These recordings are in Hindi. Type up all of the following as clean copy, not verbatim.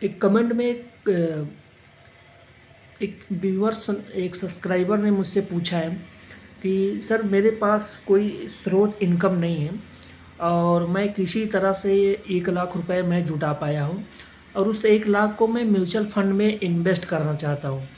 एक कमेंट में एक व्यूअर्स एक सब्सक्राइबर ने मुझसे पूछा है कि सर मेरे पास कोई स्रोत इनकम नहीं है और मैं किसी तरह से 1 लाख रुपए मैं जुटा पाया हूँ और उस 1 लाख को मैं म्यूचुअल फंड में इन्वेस्ट करना चाहता हूँ।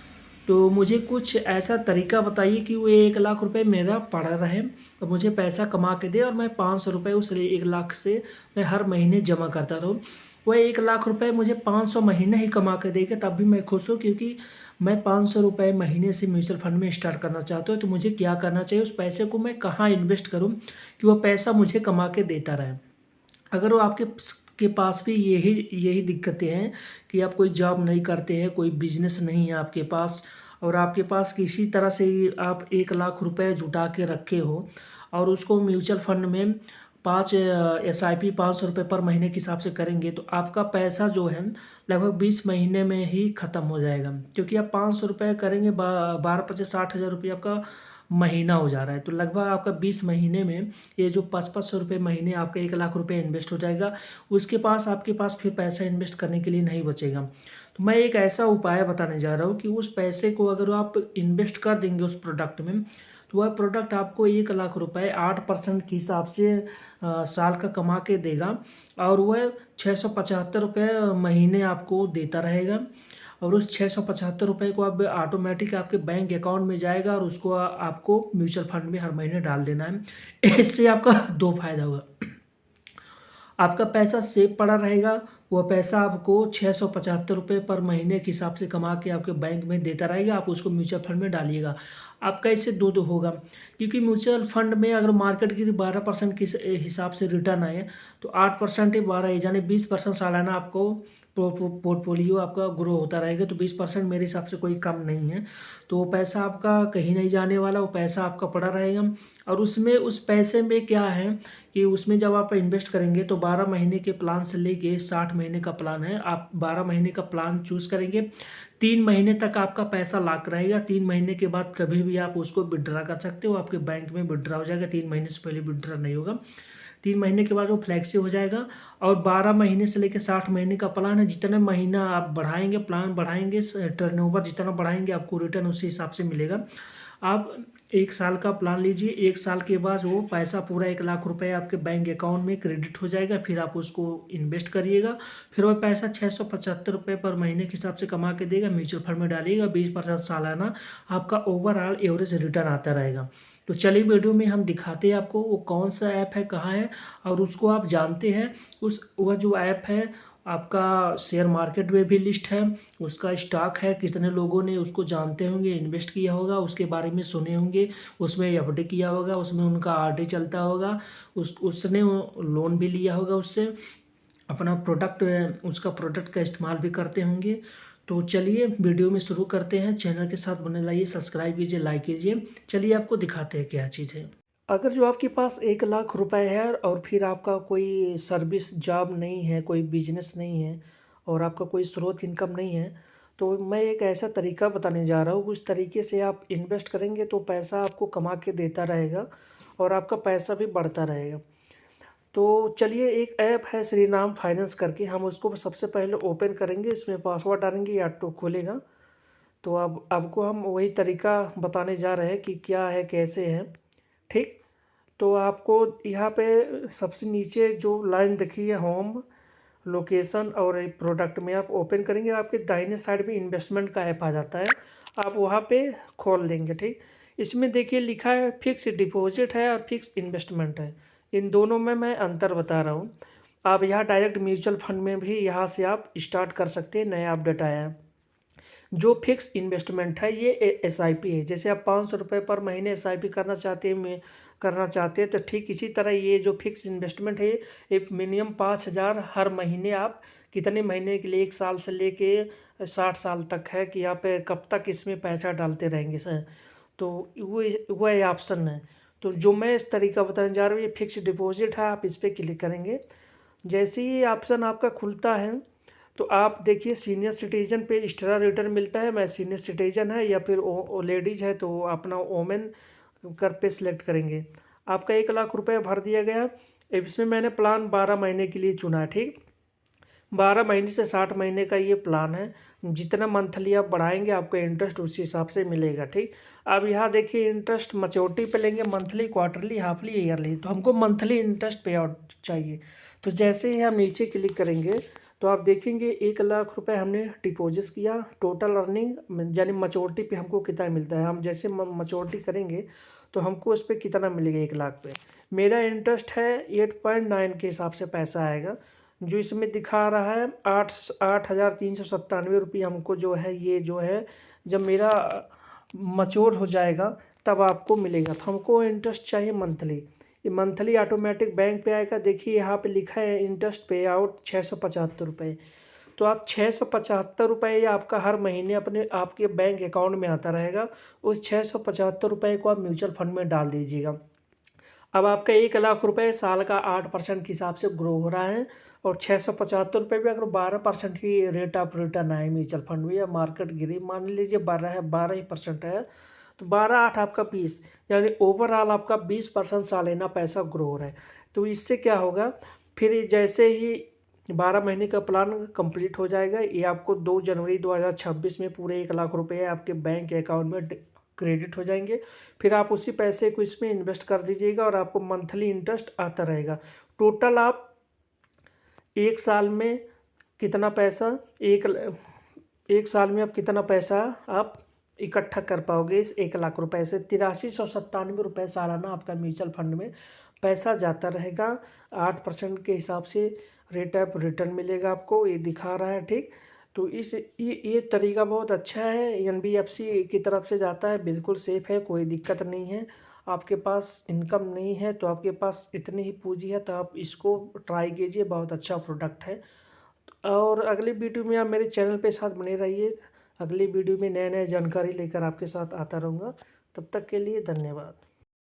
तो मुझे कुछ ऐसा तरीका बताइए कि वो 1 लाख रुपए मेरा पड़ा रहे और मुझे पैसा कमा के दे और मैं 500 रुपये उस 1 लाख से मैं हर महीने जमा करता रहूँ। वह 1 लाख रुपए मुझे 500 महीने ही कमा के देगा तब भी मैं खुश हूँ, क्योंकि मैं 500 रुपये महीने से म्यूचुअल फंड में स्टार्ट करना चाहता हूँ। तो मुझे क्या करना चाहिए, उस पैसे को मैं कहाँ इन्वेस्ट करूँ कि वह पैसा मुझे कमा के देता रहे। अगर वो के पास भी यही यही दिक्कतें हैं कि आप कोई जॉब नहीं करते हैं, कोई बिजनेस नहीं है आपके पास और आपके पास किसी तरह से ही आप 1 लाख रुपए जुटा के रखे हो और उसको म्यूचुअल फंड में 5 SIP 500 रुपये पर महीने के हिसाब से करेंगे तो आपका पैसा जो है लगभग 20 महीने में ही ख़त्म हो जाएगा, क्योंकि आप 500 रुपये करेंगे 12 5 60 हज़ार रुपये आपका महीना हो जा रहा है। तो लगभग आपका 20 महीने में ये जो 500 500 रुपये महीने आपका 1 लाख रुपये इन्वेस्ट हो जाएगा। उसके पास आपके पास फिर पैसा इन्वेस्ट करने के लिए नहीं बचेगा। तो मैं एक ऐसा उपाय बताने जा रहा हूँ कि उस पैसे को अगर आप इन्वेस्ट कर देंगे उस प्रोडक्ट में, तो वह प्रोडक्ट आपको 1 लाख रुपये 8% के हिसाब से साल का कमा के देगा और वह 675 रुपये महीने आपको देता रहेगा और उस 675 रुपये को अब ऑटोमेटिक आपके बैंक अकाउंट में जाएगा और उसको आपको म्यूचुअल फंड में हर महीने डाल देना है। इससे आपका दो फायदा होगा। आपका पैसा सेफ पड़ा रहेगा, वह पैसा आपको 675 रुपये पर महीने के हिसाब से कमा के आपके बैंक में देता रहेगा, आप उसको म्यूचुअल फंड में डालिएगा। आपका इससे दो दो होगा, क्योंकि म्यूचुअल फंड में अगर मार्केट की 12% के हिसाब से रिटर्न आए तो 8% ही 12 यानी 20% सालाना आपको पोर्टफोलियो आपका ग्रो होता रहेगा। तो 20% मेरे हिसाब से कोई कम नहीं है। तो वो पैसा आपका कहीं नहीं जाने वाला, वो पैसा आपका पड़ा रहेगा और उसमें उस पैसे में क्या है कि उसमें जब आप इन्वेस्ट करेंगे तो 12 महीने के प्लान से लेके 60 महीने का प्लान है। आप 12 महीने का प्लान चूज़ करेंगे, 3 महीने तक आपका पैसा लॉक रहेगा। 3 महीने के बाद कभी भी आप उसको विथड्रा कर सकते हो, आपके बैंक में विथड्रा हो जाएगा। 3 महीने से पहले विथड्रा नहीं होगा। 3 महीने के बाद वो फ्लेक्सी हो जाएगा और 12 महीने से लेकर 60 महीने का प्लान है। जितना महीना आप बढ़ाएँगे, प्लान बढ़ाएँगे, टर्नओवर जितना बढ़ाएँगे आपको रिटर्न उसी हिसाब से मिलेगा। आप 1 साल का प्लान लीजिए, 1 साल के बाद वो पैसा पूरा 1 लाख रुपए आपके बैंक अकाउंट में क्रेडिट हो जाएगा, फिर आप उसको इन्वेस्ट करिएगा। फिर वो पैसा 675 रुपये पर महीने के हिसाब से कमा के देगा, म्यूचुअल फंड में डालिएगा, 20% सालाना आपका ओवरऑल एवरेज रिटर्न आता रहेगा। तो चलिए वीडियो में हम दिखाते हैं आपको वो कौन सा ऐप है, कहाँ है और उसको आप जानते हैं। वह जो ऐप है आपका शेयर मार्केट में भी लिस्ट है, उसका स्टॉक है, कितने लोगों ने उसको जानते होंगे, इन्वेस्ट किया होगा, उसके बारे में सुने होंगे, उसमें एफडी किया होगा, उसमें उनका आरडी चलता होगा, उसने लोन भी लिया होगा, उससे अपना प्रोडक्ट उसका प्रोडक्ट का इस्तेमाल भी करते होंगे। तो चलिए वीडियो में शुरू करते हैं। चैनल के साथ बने रहिए, सब्सक्राइब कीजिए, लाइक कीजिए। चलिए आपको दिखाते हैं क्या चीज़ है। अगर जो आपके पास 1 लाख रुपए है और फिर आपका कोई सर्विस जॉब नहीं है, कोई बिजनेस नहीं है और आपका कोई स्रोत इनकम नहीं है, तो मैं एक ऐसा तरीका बताने जा रहा हूँ। उस तरीके से आप इन्वेस्ट करेंगे तो पैसा आपको कमा के देता रहेगा और आपका पैसा भी बढ़ता रहेगा। तो चलिए एक ऐप है श्रीराम फाइनेंस करके, हम उसको सबसे पहले ओपन करेंगे, इसमें पासवर्ड डालेंगे या तो खुलेगा। तो अब आपको हम वही तरीका बताने जा रहे हैं कि क्या है, कैसे है, ठीक। तो आपको यहाँ पे सबसे नीचे जो लाइन दिखी है होम, लोकेशन और प्रोडक्ट में आप ओपन करेंगे, आपके दाहिने साइड में इन्वेस्टमेंट का ऐप आ जाता है, आप वहाँ पे खोल देंगे, ठीक। इसमें देखिए लिखा है फिक्स डिपॉजिट है और फिक्स इन्वेस्टमेंट है, इन दोनों में मैं अंतर बता रहा हूँ। आप यहाँ डायरेक्ट म्यूचुअल फंड में भी यहाँ से आप स्टार्ट कर सकते हैं, नया अपडेट आया है। जो फिक्स इन्वेस्टमेंट है ये एसआईपी है, जैसे आप 500 रुपये पर महीने एसआईपी करना चाहते हैं तो ठीक इसी तरह ये जो फिक्स इन्वेस्टमेंट है ये मिनिमम 5,000 हर महीने आप कितने महीने के लिए, 1 साल से लेके 60 साल तक है कि आप कब तक इसमें पैसा डालते रहेंगे सर। तो वो ऑप्शन है। तो जो मैं इस तरीका बताने जा रहा हूँ ये फिक्स डिपॉजिट है, आप इस पर क्लिक करेंगे। जैसे ही ऑप्शन आपका खुलता है तो आप देखिए सीनियर सिटीजन पे एक्स्ट्रा रिटर्न मिलता है। मैं सीनियर सिटीजन है या फिर ओ लेडीज़ है तो अपना वोमेन कर पे सिलेक्ट करेंगे। आपका 1 लाख रुपए भर दिया गया। अब इसमें मैंने प्लान 12 महीने के लिए चुना है, ठीक। 12 महीने से 60 महीने का ये प्लान है। जितना मंथली आप बढ़ाएँगे आपको इंटरेस्ट उसी हिसाब से मिलेगा, ठीक। अब यहाँ देखिए इंटरेस्ट मैच्योरिटी पे लेंगे मंथली, क्वार्टरली, हाफ़ली, ईयरली, तो हमको मंथली इंटरेस्ट पे आउट चाहिए। तो जैसे ही हम नीचे क्लिक करेंगे तो आप देखेंगे 1,00,000 रुपए हमने डिपॉज़िट किया, टोटल अर्निंग यानी मैच्योरिटी पे हमको कितना मिलता है। हम जैसे मैच्योरिटी करेंगे तो हमको उस पे कितना मिलेगा 1,00,000 पे। मेरा इंटरेस्ट है 8.9 के हिसाब से पैसा आएगा, जो इसमें दिखा रहा है 8,397 रुपये हमको जो है, ये जो है जब मेरा मैच्योर हो जाएगा तब आपको मिलेगा। तो हमको इंटरेस्ट चाहिए मंथली, ये मंथली ऑटोमेटिक बैंक पे आएगा। देखिए यहाँ पे लिखा है इंटरेस्ट पे आउट 675 रुपये। तो आप 675 रुपये आपका हर महीने अपने आपके बैंक अकाउंट में आता रहेगा। उस 675 रुपये को आप म्यूचुअल फंड में डाल दीजिएगा। अब आपका 1,00,000 रुपये साल का 8% के हिसाब से ग्रो हो रहा है, और 675 रुपये भी अगर 12% ही रेट ऑफ रिटर्न आए म्यूचुअल फंड में, या मार्केट गिरी मान लीजिए 12 है, 12 ही परसेंट है, तो 12 8 आपका 20, यानी ओवरऑल आपका 20% सालाना पैसा ग्रो हो रहा है। तो इससे क्या होगा, फिर जैसे ही 12 महीने का प्लान कंप्लीट हो जाएगा, ये आपको 2 जनवरी 2026 में पूरे 1,00,000 रुपये आपके बैंक अकाउंट में क्रेडिट हो जाएंगे। फिर आप उसी पैसे को इसमें इन्वेस्ट कर दीजिएगा और आपको मंथली इंटरेस्ट आता रहेगा। टोटल आप एक साल में कितना पैसा, एक साल में आप कितना पैसा आप इकट्ठा कर पाओगे इस 1,00,000 रुपये से। 8397 रुपये सालाना आपका म्यूचुअल फंड में पैसा जाता रहेगा। 8% के हिसाब से रेट ऑफ रिटर्न मिलेगा आपको, ये दिखा रहा है, ठीक। तो ये तरीका बहुत अच्छा है, एनबीएफसी की तरफ से जाता है, बिल्कुल सेफ़ है, कोई दिक्कत नहीं है। आपके पास इनकम नहीं है तो आपके पास इतनी ही पूंजी है तो आप इसको ट्राई कीजिए, बहुत अच्छा प्रोडक्ट है। और अगली वीडियो में आप मेरे चैनल पे साथ बने रहिए, अगली वीडियो में नए नए जानकारी लेकर आपके साथ आता रहूँगा। तब तक के लिए धन्यवाद।